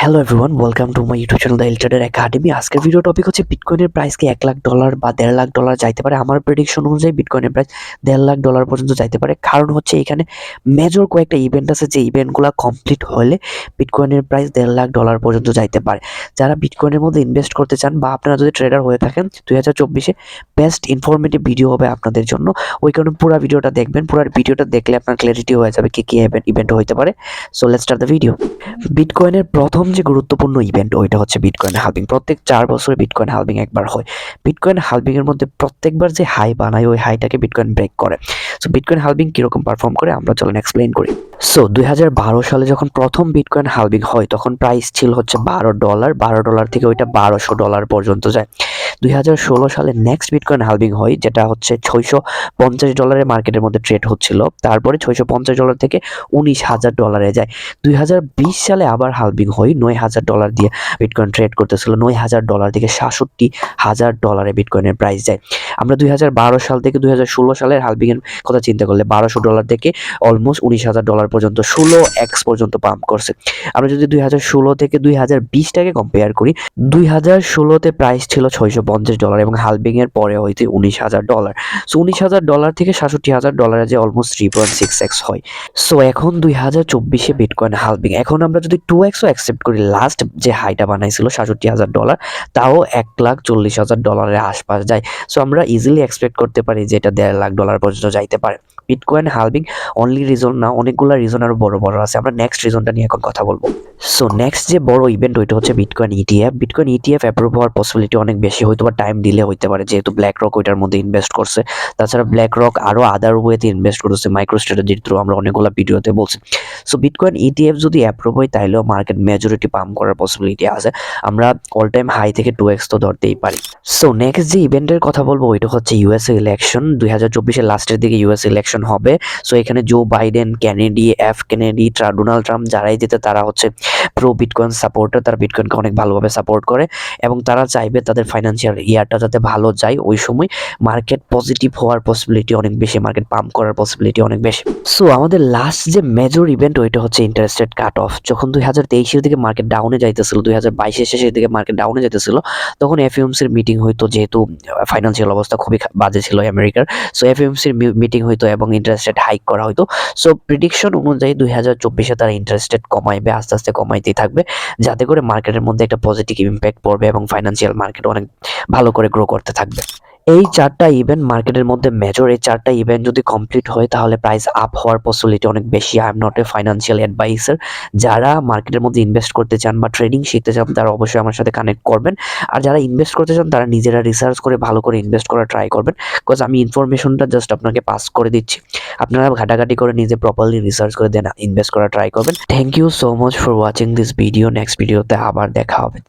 Hello everyone, welcome to my YouTube channel the trader academy. আজকের video topic হচ্ছে বিটকয়েনের price কি $1,00,000 বা $1.5 লাখ যাইতে পারে। আমার প্রেডিকশন অনুযায়ী বিটকয়েনের প্রাইস $1.5 লাখ পর্যন্ত যাইতে পারে। কারণ হচ্ছে এখানে মেজর কয়েকটা ইভেন্ট আছে, যে ইভেন্টগুলো কমপ্লিট হলে বিটকয়েনের প্রাইস $1.5 লাখ পর্যন্ত যাইতে পারে। যারা বিটকয়েনের মধ্যে ইনভেস্ট করতে চান বা আপনারা যদি ট্রেডার হয়ে থাকেন, 2024-এ বেস্ট ইনফরমেটিভ ভিডিও হবে আপনাদের জন্য। ওই কারণে পুরো ভিডিওটা দেখবেন। পুরো ভিডিওটা দেখলে আপনার ক্ল্যারিটি হয়ে যাবে কি ইভেন্ট হইতে পারে। So let's start the video. বিটকয়েনের প্রথম যে গুরুত্বপূর্ণ ইভেন্ট ওইটা হচ্ছে বিটকয়েন হালভিং। প্রত্যেক 4 বছরে বিটকয়েন হালভিং একবার হয়। বিটকয়েন হালভিং এর মধ্যে প্রত্যেকবার যে হাই বানায় ওই হাইটাকে বিটকয়েন ব্রেক করে। সো বিটকয়েন হালভিং কিরকম পারফর্ম করে আমরা চলেন এক্সপ্লেইন করি। সো 2012 সালে যখন প্রথম বিটকয়েন হালভিং হয় তখন প্রাইস ছিল হচ্ছে $12। $12 থেকে ওইটা $1200 পর্যন্ত যায়। 2016 সালে নেক্সট বিটকয়েন হালভিং হয়, যেটা হচ্ছে $650 মার্কেটের মধ্যে ট্রেড হচ্ছিল। তারপরে $650 থেকে $19,000 যায়। 2020 সালে আবার হালভিং হয়, $9,000 দিয়ে বিটকয়েন ট্রেড করতেছিল। $9,000 থেকে $67,000 বিটকয়েনের প্রাইস যায়। আমরা 2012 সাল থেকে 2016 সালের হালভিং এর কথা চিন্তা করলে $1200 থেকে অলমোস্ট $19,000 পর্যন্ত 16x পর্যন্ত পাম্প করছে। আমরা যদি 2016 থেকে 2020টাকে কম্পেয়ার করি, 2016তে প্রাইস ছিল $650 এবং হালভিং এর পরে হইতে $19,000। সো $19,000 থেকে $67,000 যে অলমোস্ট 3.6x হয়। সো এখন 2024-এ বিটকয়েন হালভিং। এখন আমরা যদি 2xও অ্যাকসেপ্ট করি, লাস্ট যে হাইটা বানাইছিল $67,000, তাও $1,40,000 আশপাশ যায়। সো আমরা ইজিলি এক্সপেক্ট করতে পারি যে এটা $1.5 লাখ পর্যন্ত যাইতে পারে। বিটকয়েন হালভিং অনলি রিজন না, অনেকগুলো রিজন আরো বড় বড় আছে। আমরা নেক্সট রিজনটা নিয়ে এখন কথা বলবো। সো নেক্সট যে বড় ইভেন্ট ওইটা হচ্ছে bitcoin ETF. Bitcoin ETF approve হওয়ার পসিবিলিটি অনেক বেশি, হয়তো বা টাইম ডিলে হইতে পারে, যেহেতু ব্ল্যাক রক ওইটার মধ্যে ইনভেস্ট করছে। তাছাড়া ব্ল্যাক রক আরো আদার ওয়েতে ইনভেস্ট করছে, মাইক্রো স্ট্র্যাটেজির থ্রু, আমরা অনেকগুলো ভিডিওতে বলছি। সো বিটকয়েন ইটিএফ যদি অ্যাপ্রুভ হয় তাহলেও মার্কেট মেজরিটি পাম্প করার পসিবিলিটি আছে। আমরা অল টাইম হাই থেকে 2x তো ধরতেই পারি। সো নেক্সট যে ইভেন্টের কথা বলবো ওইটা হচ্ছে ইউএসএ ইলেকশন। 2024-এর লাস্টের দিকে ইউএস ইলেকশন হবে। সো এখানে Joe Biden, Kennedy, Donald Trump যারাই যেতে তারা হচ্ছে প্রো বিটকয়েন সাপোর্টার। তারা বিটকয়েনকে অনেক ভালোভাবে সাপোর্ট করে এবং তারা চাইবে তাদের ফাইন্যান্সিয়াল ইয়ারটা যাতে ভালো যায়। ওই সময় মার্কেট পজিটিভ হওয়ার পসিবিলিটি অনেক বেশি, মার্কেট পাম্প করার পসিবিলিটি অনেক বেশি। সো আমাদের লাস্ট যে মেজর ইভেন্ট ওইটা হচ্ছে ইন্টারেস্ট রেট কাট অফ। যখন 2023-এর দিকে মার্কেট ডাউনে যাইতেছিল, 2022-এর শেষের দিকে মার্কেট ডাউনে যাইতেছিল, তখন এফএমসির মিটিং হইতো, যেহেতু ফাইন্যান্সিয়াল অবস্থা খুবই বাজে ছিল আমেরিকার। সো এফএমসির মিটিং হইতো এবং ইন্টারেস্ট রেট হাইক করা হইতো। সো প্রেডিকশন অনুযায়ী 2024-এ তারা ইন্টারেস্ট রেট কমাইবে, আস্তে আস্তে কমাইতেই থাকবে, যাতে করে মার্কেটের মধ্যে একটা পজিটিভ ইম্প্যাক্ট পড়বে এবং ফাইন্যান্সিয়াল মার্কেট অনেক ভালো করে গ্রো করতে থাকবে। এই 4টা ইভেন্ট মার্কেটের মধ্যে মেজর। এই 4টা ইভেন্ট যদি কমপ্লিট হয় তাহলে প্রাইস আপ হওয়ার পসিবিলিটি অনেক বেশি। I am not a financial adviser. যারা মার্কেটের মধ্যে ইনভেস্ট করতে চান বা ট্রেডিং শিখতে চান তারা অবশ্যই আমার সাথে কানেক্ট করবেন। আর যারা ইনভেস্ট করতে চান তারা নিজেরা রিসার্চ করে ভালো করে ইনভেস্ট করার ট্রাই করবেন। বিকজ আমি ইনফরমেশনটা জাস্ট আপনাকে পাস করে দিচ্ছি, আপনারা ঘাটাঘাটি করে নিজে প্রপারলি রিসার্চ করে দেন ইনভেস্ট করার ট্রাই করবেন। Thank you so much for watching this video. Next ভিডিওতে আবার দেখা হবে।